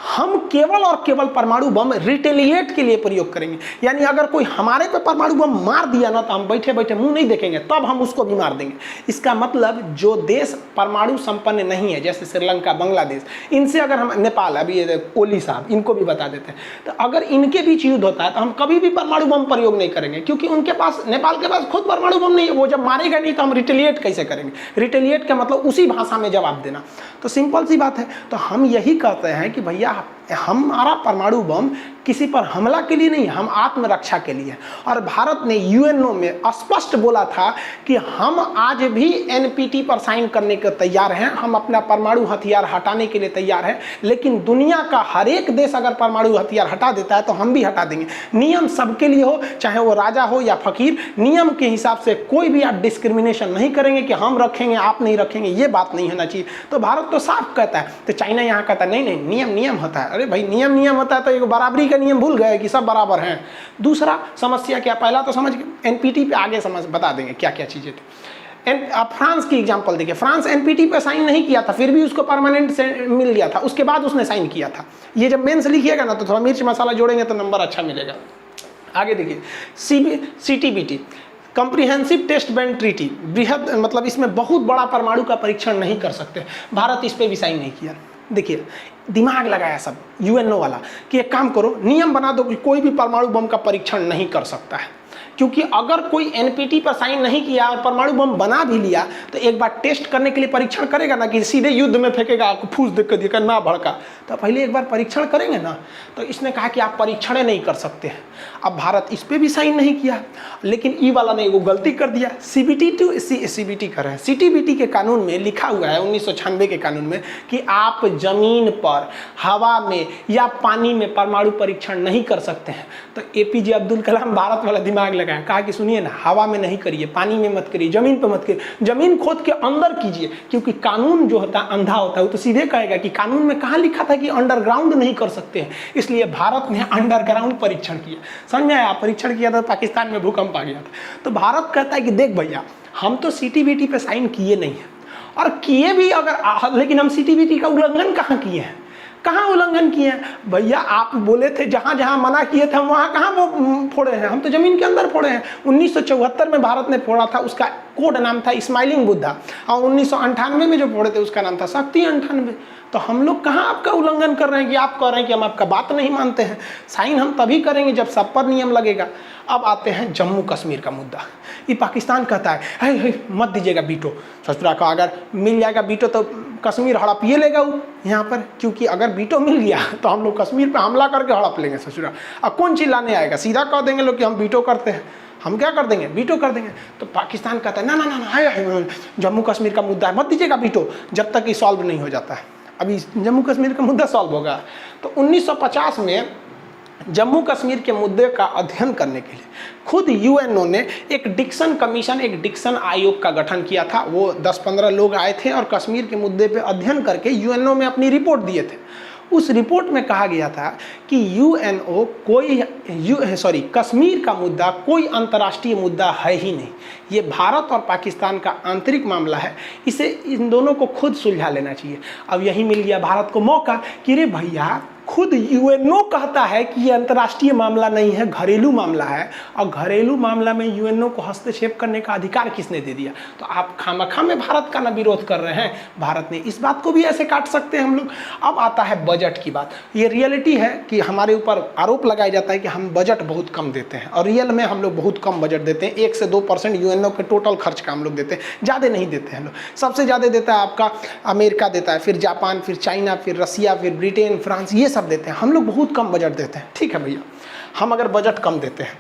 हम केवल और केवल परमाणु बम रिटेलिएट के लिए प्रयोग करेंगे। यानी अगर कोई हमारे पे परमाणु बम मार दिया ना, तो हम बैठे बैठे मुंह नहीं देखेंगे, तब हम उसको भी मार देंगे। इसका मतलब जो देश परमाणु संपन्न नहीं है, जैसे श्रीलंका, बांग्लादेश, इनसे अगर हम, नेपाल, अभी ये ओली साहब, इनको भी बता देते हैं, तो अगर इनके बीच युद्ध होता है तो हम कभी भी परमाणु बम प्रयोग नहीं करेंगे, क्योंकि उनके पास, नेपाल के पास खुद परमाणु बम नहीं है। वो जब मारेगा नहीं तो हम रिटेलिएट कैसे करेंगे? रिटेलिएट का मतलब उसी भाषा में जवाब देना। तो सिंपल सी बात है। तो हम यही कहते हैं कि भैया हमारा परमाणु बम किसी पर हमला के लिए नहीं, हम आत्मरक्षा के लिए। और भारत ने यूएनओ में स्पष्ट बोला था कि हम आज भी एनपीटी पर साइन करने के तैयार हैं, हम अपना परमाणु हथियार हटाने के लिए तैयार हैं, लेकिन दुनिया का हर एक देश अगर परमाणु हथियार हटा देता है तो हम भी हटा देंगे। नियम सबके लिए हो, चाहे वो राजा हो या फकीर, नियम के हिसाब से कोई भी आप डिस्क्रिमिनेशन नहीं करेंगे कि हम रखेंगे आप नहीं रखेंगे, ये बात नहीं होना चाहिए। तो भारत तो साफ कहता है, तो चाइना यहाँ कहता है नहीं नहीं नियम नियम होता है। अरे भाई नियम नियम होता है तो एक बराबरी का नियम भूल गए कि सब बराबर हैं। दूसरा समस्या क्या, पहला तो समझ गए, एनपीटी पे आगे समझ बता देंगे क्या क्या चीजें थी। आप फ्रांस की एग्जांपल देखिए, फ्रांस एनपीटी पे साइन नहीं किया था, फिर भी उसको परमानेंट से मिल गया था, उसके बाद उसने साइन किया था। ये जब मेंस लिखिएगा ना तो थोड़ा मिर्च मसाला जोड़ेंगे तो नंबर अच्छा मिलेगा। आगे देखिए CTBT, comprehensive test band treaty, बृहद मतलब इसमें बहुत बड़ा परमाणु का परीक्षण नहीं कर सकते, भारत इस पे भी साइन नहीं किया। देखिए दिमाग लगाया सब यूएनओ वाला कि एक काम करो, नियम बना दो कि कोई भी परमाणु बम का परीक्षण नहीं कर सकता है, क्योंकि अगर कोई एनपीटी पर साइन नहीं किया और परमाणु बम बना भी लिया तो एक बार टेस्ट करने के लिए परीक्षण करेगा ना, कि सीधे युद्ध में फेंकेगा, आपको फूस देख कर दिएगा ना भड़का, तो पहले एक बार परीक्षण करेंगे ना। तो इसने कहा कि आप परीक्षण नहीं कर सकते हैं। अब भारत इस पर भी साइन नहीं किया, लेकिन ई वाला ने वो गलती कर दिया। सीबीटी कर रहे हैं, सीटीबीटी के कानून में लिखा हुआ है 1996 के कानून में कि आप जमीन पर, हवा में या पानी में परमाणु परीक्षण नहीं कर सकते हैं। तो एपीजे अब्दुल कलाम भारत वाला दिमाग लगाया, कहा कि सुनिए ना, हवा में नहीं करिए, पानी में मत करिए, जमीन पे मत करिए, जमीन खोद के अंदर कीजिए, क्योंकि कानून जो होता है अंधा होता है, वो तो सीधे कहेगा कि कानून में कहाँ लिखा था कि अंडरग्राउंड नहीं कर सकते हैं। इसलिए भारत ने अंडरग्राउंड परीक्षण किया। समझ में आया? परीक्षण किया था, पाकिस्तान में भूकंप आ गया था। तो भारत कहता है कि देख भैया, हम तो सीटीबीटी पे साइन किए नहीं है, और किए भी अगर, लेकिन हम सीटीबीटी का उल्लंघन कहाँ किए हैं, कहाँ उल्लंघन किए हैं भैया? आप बोले थे जहाँ जहाँ मना किए थे हम वहाँ कहाँ वो फोड़े हैं, हम तो जमीन के अंदर फोड़े हैं। 1974 में भारत ने फोड़ा था, उसका कोड नाम था स्माइलिंग बुद्धा, और 1998 में जो फोड़े थे उसका नाम था शक्ति 98। तो हम लोग कहाँ आपका उल्लंघन कर रहे हैं कि आप कह रहे हैं कि हम आपका बात नहीं मानते हैं। साइन हम तभी करेंगे जब सब पर नियम लगेगा। अब आते हैं जम्मू कश्मीर का मुद्दा। ये पाकिस्तान कहता है मत दीजिएगा बीटो, ससुरा का अगर मिल जाएगा बीटो तो कश्मीर हड़प ये लेगा वो यहाँ पर, क्योंकि अगर बीटो मिल गया तो हम लोग कश्मीर पर हमला करके हड़प लेंगे ससुरा। अब कौन चिल्लाने आएगा? सीधा कह देंगे लोग कि हम बीटो करते हैं, हम क्या कर देंगे, बीटो कर देंगे। तो पाकिस्तान कहता है ना ना ना ना, जम्मू कश्मीर का मुद्दा है, मत दीजिएगा बीटो जब तक ये सॉल्व नहीं हो जाता है। अभी जम्मू कश्मीर का मुद्दा सॉल्व होगा। तो 1950 में जम्मू कश्मीर के मुद्दे का अध्ययन करने के लिए खुद यूएनओ ने एक डिक्सन कमीशन, एक डिक्सन आयोग का गठन किया था। वो 10-15 लोग आए थे और कश्मीर के मुद्दे पे अध्ययन करके यूएनओ में अपनी रिपोर्ट दिए थे। उस रिपोर्ट में कहा गया था कि यूएनओ कश्मीर का मुद्दा कोई अंतर्राष्ट्रीय मुद्दा है ही नहीं, ये भारत और पाकिस्तान का आंतरिक मामला है, इसे इन दोनों को खुद सुलझा लेना चाहिए। अब यही मिल गया भारत को मौका कि रे भैया, खुद यूएनओ कहता है कि ये अंतर्राष्ट्रीय मामला नहीं है, घरेलू मामला है, और घरेलू मामला में यूएनओ को हस्तक्षेप करने का अधिकार किसने दे दिया? तो आप खामखा में भारत का ना विरोध कर रहे हैं, भारत ने इस बात को भी ऐसे काट सकते हैं हम लोग। अब आता है बजट की बात। ये रियलिटी है कि हमारे ऊपर आरोप लगाया जाता है कि हम बजट बहुत कम देते हैं, और रियल में हम लोग बहुत कम बजट देते हैं। 1 से 2% यूएनओ के टोटल खर्च का हम लोग देते हैं, ज़्यादा नहीं देते हैं लोग। सबसे ज़्यादा देता है आपका अमेरिका देता है, फिर जापान, फिर चाइना, फिर रसिया, फिर ब्रिटेन, फ्रांस, ये सब देते हैं। हम लोग बहुत कम बजट देते हैं। ठीक है भैया, हम अगर बजट कम देते हैं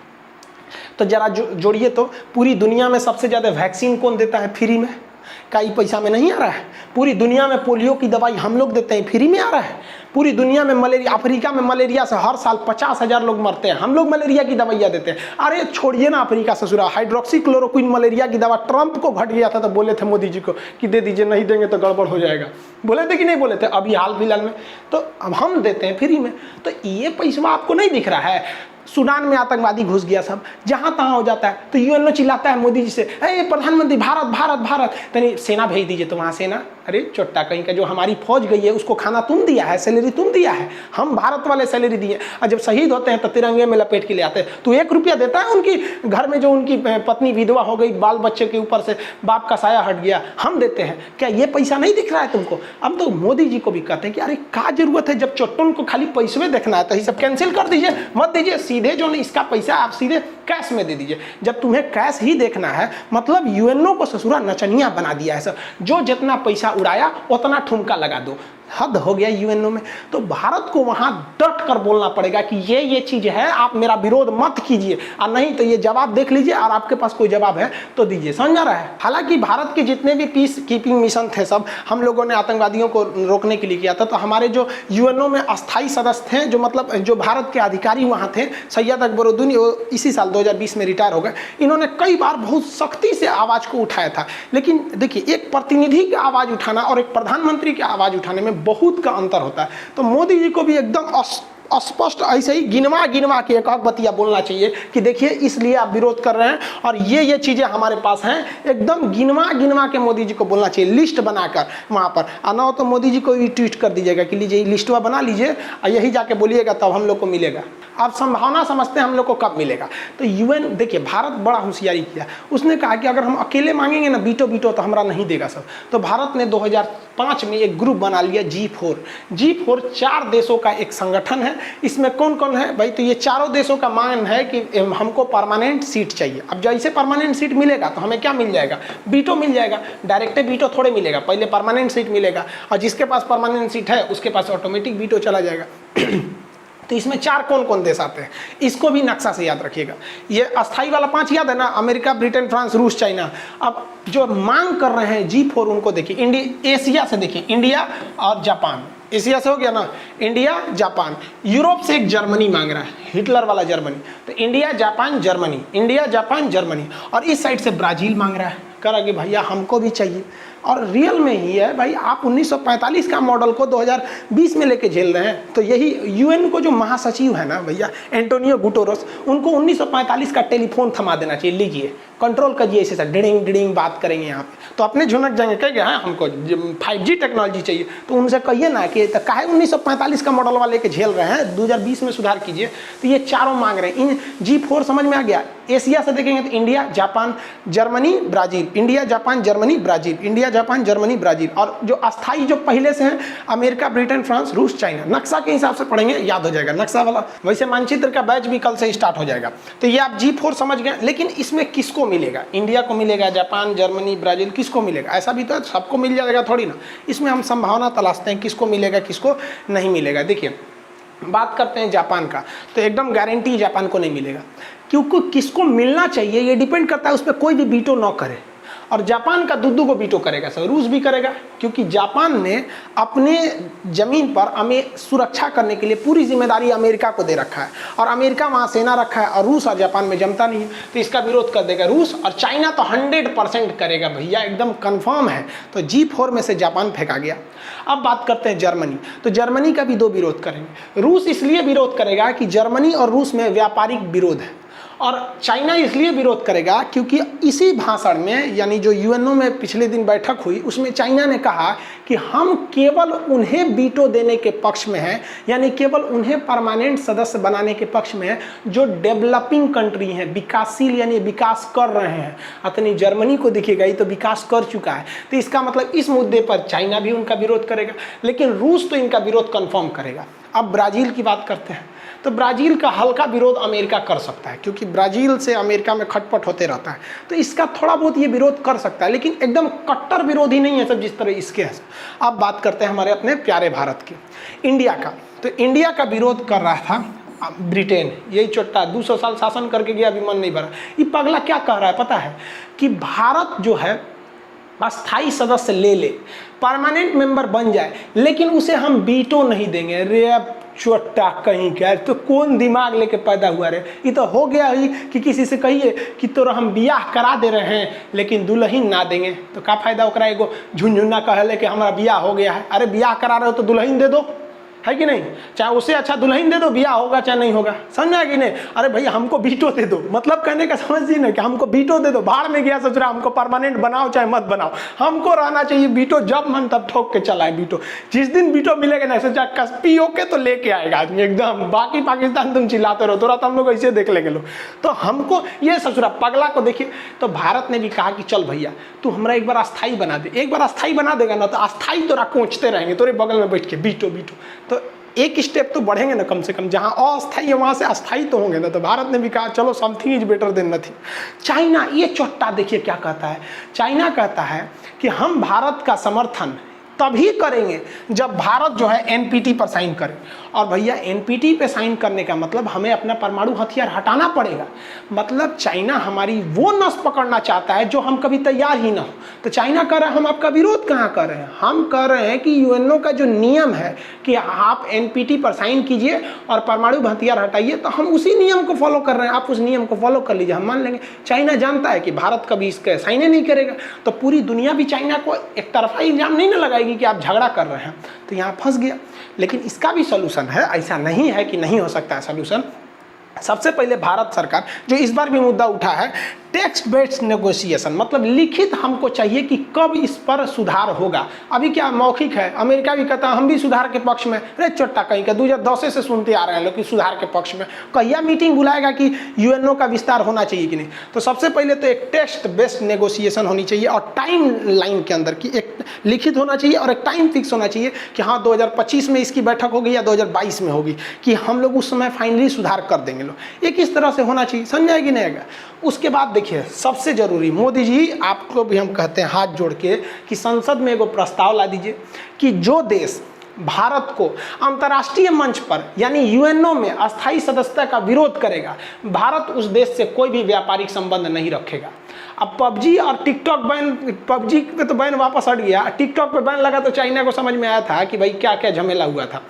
तो जरा जोड़िए तो पूरी दुनिया में सबसे ज़्यादा वैक्सीन कौन देता है फ्री में? कई पैसा में नहीं आ रहा है। पूरी दुनिया में पोलियो की दवाई हम लोग देते हैं, फ्री में आ रहा है। पूरी दुनिया में मलेरिया, अफ्रीका में मलेरिया से हर साल 50,000 लोग मरते हैं, हम लोग मलेरिया की दवाइयाँ देते हैं। अरे छोड़िए ना अफ्रीका ससुरा, हाइड्रोक्सीक्लोरोक्विन मलेरिया की दवा ट्रंप को घट गया था तो बोले थे मोदी जी को कि दे दीजिए, नहीं देंगे तो गड़बड़ हो जाएगा। बोले थे कि नहीं बोले थे? अभी हाल फिलहाल में तो अब हम देते हैं फ्री में। तो ये पैसा आपको नहीं दिख रहा है? सूडान में आतंकवादी घुस गया, सब जहाँ तहाँ हो जाता है तो यूएनओ चिल्लाता है मोदी जी से, अरे प्रधानमंत्री भारत भारत भारत, तनी सेना भेज दीजिए। तो वहाँ सेना, अरे चोट्टा कहीं का, जो हमारी फौज गई है उसको खाना तुम दिया है, सैलरी तुम दिया है, हम भारत वाले सैलरी दिए। और जब शहीद होते हैं तो तिरंगे में लपेट के ले आते हैं। तो 1 रुपया देता है उनकी घर में, जो उनकी पत्नी विधवा हो गई, बाल बच्चे के ऊपर से बाप का साया हट गया, हम देते हैं। क्या ये पैसा नहीं दिख रहा है तुमको? अब तो मोदी जी को भी कहते हैं कि अरे क्या जरूरत है, जब चोट्टों को खाली पैसे देखना है तो ये सब कैंसिल कर दीजिए, मत दीजिए, सीधे जो इसका पैसा आप सीधे कैश में दे दीजिए। जब तुम्हें कैश ही देखना है, मतलब यूएनओ को ससुरा नचनिया बना दिया है सर, जो जितना पैसा उड़ाया उतना ठुमका लगा दो। हद हो गया यूएनओ में। तो भारत को वहां डट कर बोलना पड़ेगा कि ये चीज है, आप मेरा विरोध मत कीजिए, और नहीं तो ये जवाब देख लीजिए, और आपके पास कोई जवाब है तो दीजिए। समझ आ रहा है? हालांकि भारत के जितने भी पीस कीपिंग मिशन थे सब हम लोगों ने आतंकवादियों को रोकने के लिए किया था। तो हमारे जो यूएनओ में अस्थायी सदस्य थे, जो मतलब जो भारत के अधिकारी वहां थे, सैयद अकबरुद्दीन, इसी साल 2020 में रिटायर हो गए। इन्होंने कई बार बहुत सख्ती से आवाज को उठाया था। लेकिन देखिए, एक प्रतिनिधि की आवाज उठाना और एक प्रधानमंत्री की आवाज उठाने में बहुत का अंतर होता है। तो मोदी जी को भी एकदम स्पष्ट ऐसे ही गिनवा के एक बतिया बोलना चाहिए कि देखिए इसलिए आप विरोध कर रहे हैं और ये चीजें हमारे पास हैं। एकदम गिनवा के मोदी जी को बोलना चाहिए, लिस्ट बनाकर वहां पर। ना हो तो मोदी जी को भी ट्वीट कर दीजिएगा कि लीजिए लिस्टवा बना लीजिए और यही जाके बोलिएगा, तब हम लोग को मिलेगा। आप संभावना समझते हैं हम लोग को कब मिलेगा? तो यूएन, देखिए भारत बड़ा होशियारी किया। उसने कहा कि अगर हम अकेले मांगेंगे ना बीटो तो हमारा नहीं देगा सब। तो भारत ने 2005 में एक ग्रुप बना लिया G4 4 देशों का एक संगठन है। इसमें कौन कौन है भाई? तो ये चारों देशों का मांग है कि हमको परमानेंट सीट चाहिए। अब जैसे परमानेंट सीट मिलेगा तो हमें क्या मिल जाएगा? बीटो मिल जाएगा। डायरेक्ट बीटो थोड़े मिलेगा, पहले परमानेंट सीट मिलेगा, और जिसके पास परमानेंट सीट है उसके पास ऑटोमेटिक बीटो चला जाएगा। तो इसमें 4 कौन देश आते हैं, इसको भी नक्शा से याद रखिएगा। ये अस्थाई वाला 5 याद है ना, अमेरिका, ब्रिटेन, फ्रांस, रूस, चाइना। अब जो मांग कर रहे हैं G4, उनको देखिए। एशिया से देखिए, इंडिया और जापान। एशिया से हो गया ना, इंडिया, जापान। यूरोप से एक जर्मनी मांग रहा है, हिटलर वाला जर्मनी। तो India, Japan, Germany, India, Japan, Germany. और इस साइड से ब्राजील मांग रहा है, कह रहा कि भैया हमको भी चाहिए। और रियल में ही है भाई, आप 1945 का मॉडल को 2020 में लेके झेल रहे हैं। तो यही यूएन को जो महासचिव है ना भैया, एंटोनियो गुटेरेस, उनको 1945 का टेलीफोन थमा देना चाहिए। लीजिए कंट्रोल करिए, इसे सर डिडिंग डिडिंग बात करेंगे यहाँ पे, तो अपने झुनक जाएंगे। कह गया हमको 5G टेक्नोलॉजी चाहिए, तो उनसे कहिए ना कि काहे 1945 का मॉडल वाले के झेल रहे हैं, 2020 में सुधार कीजिए। तो ये चारों मांग रहे हैं। इन G4 समझ में आ गया। एशिया से देखेंगे तो India, Japan, Germany, Brazil. India, Japan, Germany, Brazil. India, Japan, Germany, Brazil. और जो अस्थाई जो पहले से हैं, अमेरिका, ब्रिटेन, फ्रांस, रूस, चाइना। नक्शा के हिसाब से पढ़ेंगे, याद हो जाएगा नक्शा वाला। वैसे मानचित्र का बैच भी कल से स्टार्ट हो जाएगा। तो ये आप G4 समझ गए। लेकिन इसमें किसको मिलेगा? इंडिया को मिलेगा, जापान, जर्मनी, ब्राजील, किसको मिलेगा? ऐसा भी तो सबको मिल जाएगा थोड़ी ना। इसमें हम संभावना तलाशते हैं किसको मिलेगा, किसको नहीं मिलेगा। देखिए बात करते हैं जापान का, तो एकदम गारंटी जापान को नहीं मिलेगा, क्योंकि किसको मिलना चाहिए ये डिपेंड करता है उस पर कोई भी बीटो न करे। और जापान का दुद्दू को बीटो करेगा सर, रूस भी करेगा, क्योंकि जापान ने अपने जमीन पर हमें सुरक्षा करने के लिए पूरी जिम्मेदारी अमेरिका को दे रखा है, और अमेरिका वहाँ सेना रखा है, और रूस और जापान में जमता नहीं है, तो इसका विरोध कर देगा रूस। और चाइना तो 100% करेगा भैया, एकदम कंफर्म है। तो G4 में से जापान फेंका गया। अब बात करते हैं जर्मनी, तो जर्मनी का भी 2 विरोध करेंगे। रूस इसलिए विरोध करेगा कि जर्मनी और रूस में व्यापारिक विरोध है, और चाइना इसलिए विरोध करेगा क्योंकि इसी भाषण में, यानी जो यूएनओ में पिछले दिन बैठक हुई, उसमें चाइना ने कहा कि हम केवल उन्हें वीटो देने के पक्ष में हैं, यानी केवल उन्हें परमानेंट सदस्य बनाने के पक्ष में है जो डेवलपिंग कंट्री हैं, विकासशील यानी विकास कर रहे हैं। अपनी जर्मनी को देखिएगा, ये तो विकास कर चुका है। तो इसका मतलब इस मुद्दे पर चाइना भी उनका विरोध करेगा, लेकिन रूस तो इनका विरोध कन्फर्म करेगा। अब ब्राज़ील की बात करते हैं, तो ब्राज़ील का हल्का विरोध अमेरिका कर सकता है, क्योंकि ब्राज़ील से अमेरिका में खटपट होते रहता है, तो इसका थोड़ा बहुत ये विरोध कर सकता है, लेकिन एकदम कट्टर विरोधी नहीं है सब जिस तरह इसके है। अब बात करते हैं हमारे अपने प्यारे भारत की, इंडिया का। तो इंडिया का विरोध कर रहा था ब्रिटेन, यही चोट्टा 200 साल शासन करके गया, अभी मन नहीं भरा। ये पगला क्या कह रहा है पता है, कि भारत जो है अस्थाई सदस्य ले ले, परमानेंट मेंबर बन जाए, लेकिन उसे हम वीटो नहीं देंगे। रे चोट्टा कहीं क्या, तो कौन दिमाग लेके पैदा हुआ रे? ये तो हो गया ही कि किसी से कहिए कि तो हम बियाह करा दे रहे हैं लेकिन दुल्हन ना देंगे, तो क्या फायदा ओकरा? एगो झुनझुना कहले कि हमारा बियाह हो गया है। अरे बियाह करा रहे हो तो दुल्हन दे दो, है कि नहीं? चाहे उससे अच्छा दुल्हन दे दो, बियाह होगा चाहे नहीं होगा, समझा कि नहीं? अरे भैया हमको वीटो दे दो, मतलब कहने का समझिए ना कि हमको वीटो दे दो, भाड़ में गया ससुरा, हमको परमानेंट बनाओ चाहे मत बनाओ, हमको रहना चाहिए वीटो, जब मन तब ठोक के चलाए वीटो। जिस दिन वीटो मिलेगा ना सोचा पी ओके तो लेके आएगा आदमी एकदम, बाकी पाकिस्तान तुम चिल्लाते रहो, थोड़ा तो हम लोग ऐसे देख लेंगे लोग। तो हमको ये ससुरा पगला को देखिए, तो भारत ने भी कहा कि चल भैया तू हमारा एक बार अस्थाई बना दे। एक बार अस्थाई बना देगा ना तो अस्थाई तोरा कोचते रहेंगे तोरे बगल में बैठ के वीटो वीटो, तो एक स्टेप तो बढ़ेंगे ना कम से कम, जहां अस्थाई है वहां से अस्थाई तो होंगे ना। तो भारत ने भी कहा चलो something is better than nothing. China ये चोट्टा देखिए क्या कहता है, चाइना कहता है कि हम भारत का समर्थन तभी करेंगे जब भारत जो है एनपीटी पर साइन करे। और भैया एनपीटी पे साइन करने का मतलब हमें अपना परमाणु हथियार हटाना पड़ेगा। मतलब चाइना हमारी वो नस पकड़ना चाहता है जो हम कभी तैयार ही ना हो। तो चाइना कह रहा है, हम आपका विरोध कहाँ कर रहे हैं, हम कह रहे हैं कि यूएनओ का जो नियम है कि आप एनपीटी पर साइन कीजिए और परमाणु हथियार हटाइए, तो हम उसी नियम को फॉलो कर रहे हैं, आप उस नियम को फॉलो कर लीजिए, हम मान लेंगे। चाइना जानता है कि भारत कभी इसके साइन ही नहीं करेगा, तो पूरी दुनिया भी चाइना को एक तरफा इल्जाम नहीं ना लगाएगी कि आप झगड़ा कर रहे हैं, तो यहाँ फंस गया। लेकिन इसका भी सोल्यूशन है, ऐसा नहीं है कि नहीं हो सकता है सोल्यूशन। सबसे पहले भारत सरकार जो इस बार भी मुद्दा उठा है, टेक्स्ट बेस्ड नेगोशिएशन, मतलब लिखित हमको चाहिए कि कब इस पर सुधार होगा। अभी क्या मौखिक है, अमेरिका भी कहता है हम भी सुधार के पक्ष में, अरे चोट्टा कहीं का 2010 से सुनते आ रहे हैं लोग कि सुधार के पक्ष में। कहिया मीटिंग बुलाएगा कि यूएनओ का विस्तार होना चाहिए कि नहीं। तो सबसे पहले तो एक टेक्स्ट बेस्ड नेगोशिएशन होनी चाहिए और टाइम लाइन के अंदर की एक लिखित होना चाहिए और एक टाइम फिक्स होना चाहिए कि हाँ 2025 में इसकी बैठक होगी या 2022 में होगी, कि हम लोग उस समय फाइनली सुधार कर देंगे लोग। एक इस तरह से होना चाहिए, समझ आएगी नहीं आएगा। उसके बाद देखिए सबसे जरूरी, मोदी जी आपको भी हम कहते हैं हाथ जोड़ के कि संसद में एगो प्रस्ताव ला दीजिए कि जो देश भारत को अंतर्राष्ट्रीय मंच पर यानी यूएनओ में अस्थायी सदस्यता का विरोध करेगा, भारत उस देश से कोई भी व्यापारिक संबंध नहीं रखेगा। अब पबजी और टिकटॉक बैन, पबजी पे तो बैन वापस हट गया, टिकटॉक पे बैन लगा तो चाइना को समझ में आया था कि भाई क्या क्या झमेला हुआ था।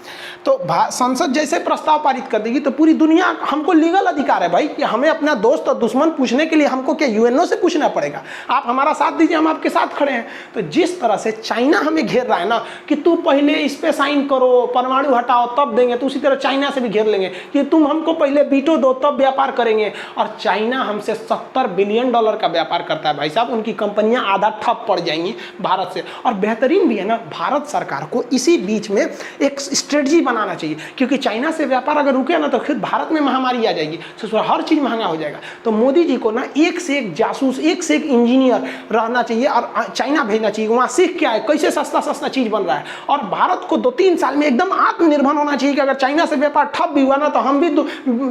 तो संसद जैसे प्रस्ताव पारित कर देगी तो पूरी दुनिया, हमको लीगल अधिकार है भाई कि हमें अपना दोस्त और दुश्मन पूछने के लिए हमको क्या यूएनओ से पूछना पड़ेगा, आप हमारा साथ दीजिए, हम आपके साथ खड़े हैं। तो जिस तरह से चाइना हमें घेर रहा है ना कि तू पहले इस पे साइन करो, परमाणु हटाओ तब देंगे, तो उसी तरह चाइना से भी घेर लेंगे कि तुम हमको पहले वीटो दो तब व्यापार करेंगे। और चाइना हमसे $70 बिलियन का व्यापार करता है भाई साहब, उनकी कंपनियां आधा ठप पड़ जाएंगी भारत से। और बेहतरीन भी है ना, भारत सरकार को इसी बीच में एक स्ट्रेटजी बनाना चाहिए, क्योंकि चाइना से व्यापार अगर रुके ना तो फिर भारत में महामारी आ जाएगी, तो हर चीज महंगा हो जाएगा। तो मोदी जी को ना एक से एक जासूस, एक से एक इंजीनियर रहना चाहिए और चाइना भेजना चाहिए, वहां सीख क्या है, कैसे सस्ता सस्ता चीज बन रहा है। और भारत को 2-3 साल में एकदम आत्मनिर्भर होना चाहिए कि अगर चाइना से व्यापार ठप भी हुआ ना तो हम भी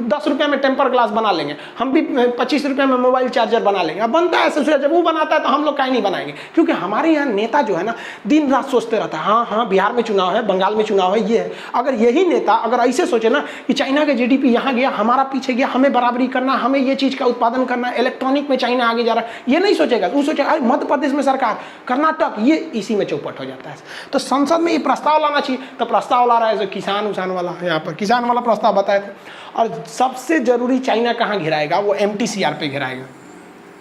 10 रुपये में टेम्पर ग्लास बना लेंगे, हम भी 25 रुपये में मोबाइल चार्जर बना लेंगे। अब बनता है जब वो बनाता है तो हम लोग काहे नहीं बनाएंगे, क्योंकि हमारे यहाँ नेता जो है ना दिन रात सोचते रहता है, हाँ हाँ बिहार में चुनाव है, बंगाल में चुनाव है, ये है। अगर यही नेता अगर ऐसे सोचे ना कि चाइना का जीडीपी यहाँ गया, हमारा पीछे गया, हमें बराबरी करना, हमें ये चीज का उत्पादन करना, इलेक्ट्रॉनिक में चाइना आगे जा रहा है, ये नहीं सोचेगा। वो सोचेगा मध्य प्रदेश में सरकार, कर्नाटक, ये इसी में चौपट हो जाता है। तो संसद में ये प्रस्ताव लाना चाहिए, तो प्रस्ताव ला रहा है जो किसान उसान वाला, यहाँ पर किसान वाला प्रस्ताव बताए थे। और सबसे जरूरी चाइना कहाँ घिराएगा, वो MTCR पे घिराएगा।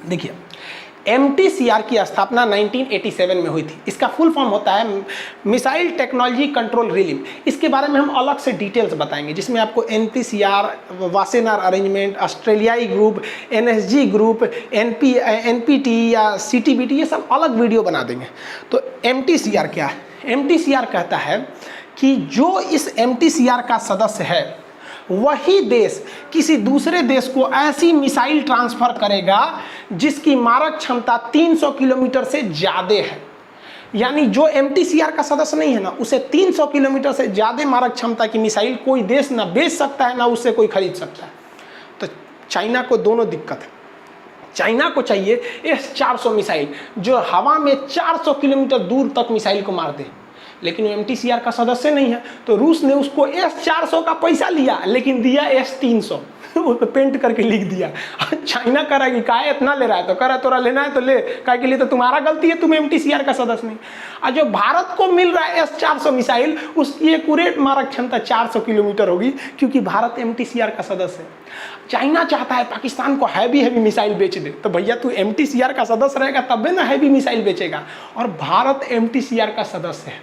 देखिए MTCR की स्थापना 1987 में हुई थी। इसका फुल फॉर्म होता है मिसाइल टेक्नोलॉजी कंट्रोल रिलीम। इसके बारे में हम अलग से डिटेल्स बताएंगे, जिसमें आपको MTCR, वासेनार अरेंजमेंट, ऑस्ट्रेलियाई ग्रुप, NSG ग्रुप, NPT या CTBT, ये सब अलग वीडियो बना देंगे। तो MTCR क्या है? MTCR कहता है कि जो इस MTCR का सदस्य है वही देश किसी दूसरे देश को ऐसी मिसाइल ट्रांसफर करेगा जिसकी मारक क्षमता 300 किलोमीटर से ज़्यादा है। यानी जो MTCR का सदस्य नहीं है ना, उसे 300 किलोमीटर से ज़्यादा मारक क्षमता की मिसाइल कोई देश ना बेच सकता है, ना उससे कोई खरीद सकता है। तो चाइना को दोनों दिक्कत है। चाइना को चाहिए S-400 मिसाइल जो हवा में 400 किलोमीटर दूर तक मिसाइल को मार दे, लेकिन वो MTCR का सदस्य नहीं है। तो रूस ने उसको S-400 का पैसा लिया लेकिन दिया S-300 उस पर पेंट करके लिख दिया। चाइना कह रहा है कि काहे इतना ले रहा है, तो कह रहा है तोरा लेना है तो ले, काहे के लिए तो तुम्हारा गलती है, तुम MTCR का सदस्य नहीं। और जो भारत को मिल रहा है S-400 मिसाइल, उसकी एक्यूरेट मारक क्षमता 400 किलोमीटर होगी, क्योंकि भारत MTCR का सदस्य है। चाइना चाहता है पाकिस्तान को हैवी मिसाइल बेच दे, तो भैया तू MTCR का सदस्य रहेगा तब ना हैवी मिसाइल बेचेगा। और भारत MTCR का सदस्य है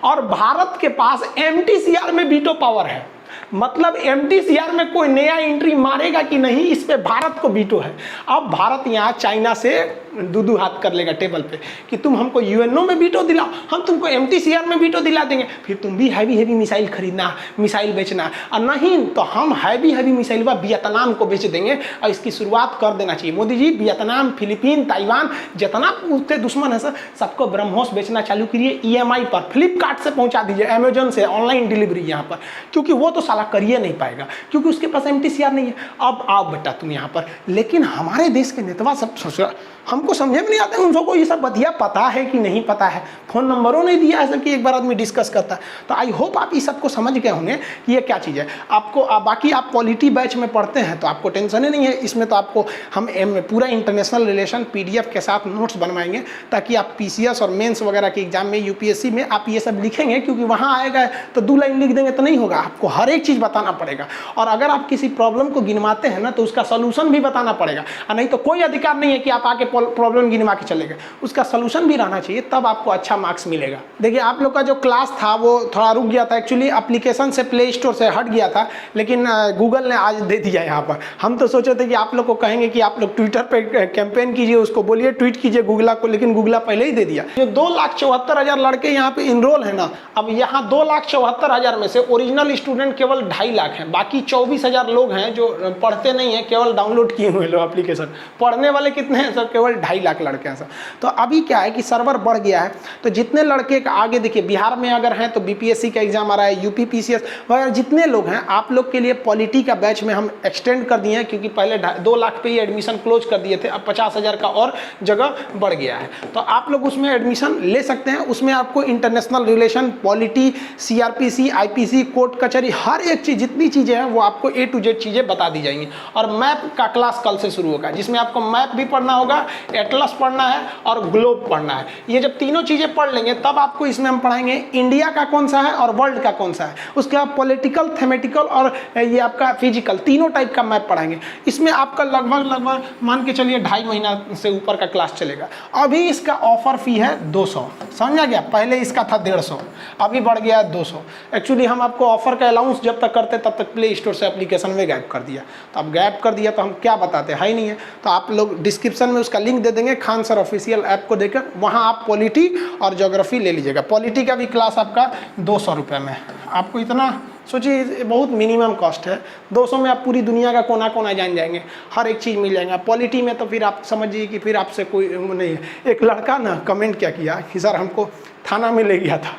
और भारत के पास MTCR में वीटो पावर है। मतलब MTCR में कोई नया एंट्री मारेगा कि नहीं, इस पे भारत को वीटो है। अब भारत यहाँ चाइना से दू हाथ कर लेगा टेबल पे कि तुम हमको यूएनओ में वीटो दिलाओ, हम तुमको MTCR में वीटो दिला देंगे, फिर तुम भी हैवी मिसाइल खरीदना, मिसाइल बेचना, और नहीं तो हम हैवी मिसाइल वियतनाम को बेच देंगे। और इसकी शुरुआत कर देना चाहिए Modi ji. Vietnam, Philippine, Taiwan, जितना उसके दुश्मन है सर, सबको ब्रह्मोस बेचना चालू करिए EMI पर, फ्लिपकार्ट से पहुंचा दीजिए, अमेजोन से ऑनलाइन डिलीवरी यहाँ पर, क्योंकि वो तो साला करिए नहीं पाएगा क्योंकि उसके पास MTCR नहीं है। अब आओ बेटा तुम यहाँ पर। लेकिन हमारे देश के नेता सब हमको हमको समझ में नहीं आता है उनको ये सब बतिया पता है कि नहीं पता है, फ़ोन नंबरों नहीं दिया है कि एक बार आदमी डिस्कस करता है। तो आई होप आप इस सबको समझ गए होंगे कि ये क्या चीज़ है। आपको बाकी आप पॉलिटी बैच में पढ़ते हैं तो आपको टेंशन ही नहीं है, इसमें तो आपको हम पूरा इंटरनेशनल रिलेशन PDF के साथ नोट्स बनवाएंगे ताकि आप PCS और मेंस वगैरह के एग्जाम में UPSC में आप ये सब लिखेंगे, क्योंकि वहाँ आएगा तो 2 लाइन लिख देंगे तो नहीं होगा, आपको हर एक चीज़ बताना पड़ेगा। और अगर आप किसी प्रॉब्लम को गिनवाते हैं ना तो उसका सोल्यूशन भी बताना पड़ेगा, और नहीं तो कोई अधिकार नहीं है कि आप आके प्रॉब्लम गिनवा के चले गए, उसका सोल्यूशन भी रहना चाहिए, तब आपको अच्छा मार्क्स मिलेगा। देखिए आप लोग का जो क्लास था वो थोड़ा रुक गया था, एक्चुअली एप्लीकेशन से प्ले स्टोर से हट गया था, लेकिन गूगल ने आज दे दिया यहाँ पर। हम तो सोचे थे कि आप लोग को कहेंगे कि आप लोग ट्विटर पे कैंपेन कीजिए, उसको बोलिए ट्वीट कीजिए गूगला को, लेकिन गूगला पहले ही दे दिया। जो 2,74,000 लड़के यहाँ पे इनरोल है ना, अब यहाँ 2,74,000 में से ओरिजिनल स्टूडेंट केवल 2.5 लाख हैं, बाकी 24,000 लोग हैं जो पढ़ते नहीं हैं, केवल डाउनलोड किए हुए लोग एप्लीकेशन। पढ़ने वाले कितने हैं सर? केवल 2.5 लाख लड़के हैं सर। तो अभी क्या है कि सर्वर बढ़ गया है, तो जितने लड़के का आगे देखिए बिहार में अगर हैं तो BPSC का एग्जाम आ रहा है, UP PCS वगैरह जितने लोग हैं, आप लोग के लिए पॉलिटी का बैच में हम एक्सटेंड कर दिए हैं, क्योंकि पहले 2 लाख पे ही एडमिशन क्लोज कर दिए थे, अब 50,000 का और जगह बढ़ गया है, तो आप लोग उसमें एडमिशन ले सकते हैं। उसमें आपको international relation, polity, CRPC, IPC, court कचहरी, हर एक चीज़ जितनी चीज़ें हैं वो आपको A to Z चीज़ें बता दी जाएंगी। और मैप का क्लास कल से शुरू होगा, जिसमें आपको मैप भी पढ़ना होगा, एटलस पढ़ना है और ग्लोब पढ़ना है। ये जब तीनों चीज़ें पढ़ लेंगे तब आपको इसमें हम पढ़ाएंगे इंडिया का कौन सा है और वर्ल्ड का कौन सा है, उसके बाद पॉलिटिकल, थेमेटिकल और ये आपका फिजिकल, तीनों टाइप का मैप पढ़ाएंगे। इसमें आपका लगभग मान के चलिए 2.5 महीना से ऊपर का क्लास चलेगा। अभी इसका ऑफर फी है 200, समझा गया? पहले इसका था 150, अभी बढ़ गया 200। एक्चुअली हम आपको ऑफर का अलाउंस जब तक करते तब तक प्ले स्टोर से एप्लीकेशन में गायब कर दिया, तो अब गायब कर दिया तो हम क्या बताते, है ही नहीं है। तो आप लोग डिस्क्रिप्शन में उसका लिंक दे देंगे, खान सर ऑफिशियल ऐप को देकर वहाँ आप पॉलिटी और ज्योग्राफी ले लीजिएगा। पॉलिटी का भी क्लास आपका 200 रुपये में, आपको इतना सोचिए बहुत मिनिमम कॉस्ट है। 200 में आप पूरी दुनिया का कोना कोना जान जाएंगे, हर एक चीज़ मिल जाएगा। पॉलिटी में तो फिर आप समझिए कि फिर आपसे कोई नहीं है। एक लड़का ना कमेंट क्या किया कि सर हमको थाना में ले गया था,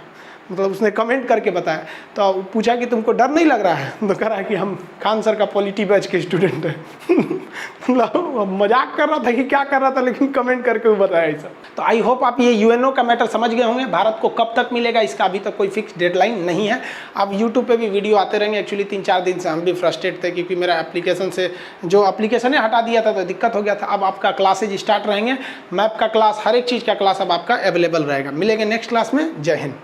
मतलब उसने कमेंट करके बताया, तो पूछा कि तुमको डर नहीं लग रहा है, तो कह रहा है कि हम खान सर का पॉलिटी बैच के स्टूडेंट हैं। मतलब मजाक कर रहा था कि क्या कर रहा था, लेकिन कमेंट करके वो बताया ऐसा। तो आई होप आप ये UNO का मैटर समझ गए होंगे। भारत को कब तक मिलेगा इसका अभी तक कोई फिक्स डेडलाइन नहीं है। अब यूट्यूब पे भी वीडियो आते रहेंगे। एक्चुअली 3-4 दिन से हम भी फ्रस्ट्रेट थे, क्योंकि मेरा एप्लीकेशन से जो एप्लीकेशन है हटा दिया था तो दिक्कत हो गया था। अब आपका क्लासेज स्टार्ट रहेंगे, मैप का क्लास, हर एक चीज़ का क्लास अब आपका अवेलेबल रहेगा। मिलेंगे नेक्स्ट क्लास में। जय हिंद।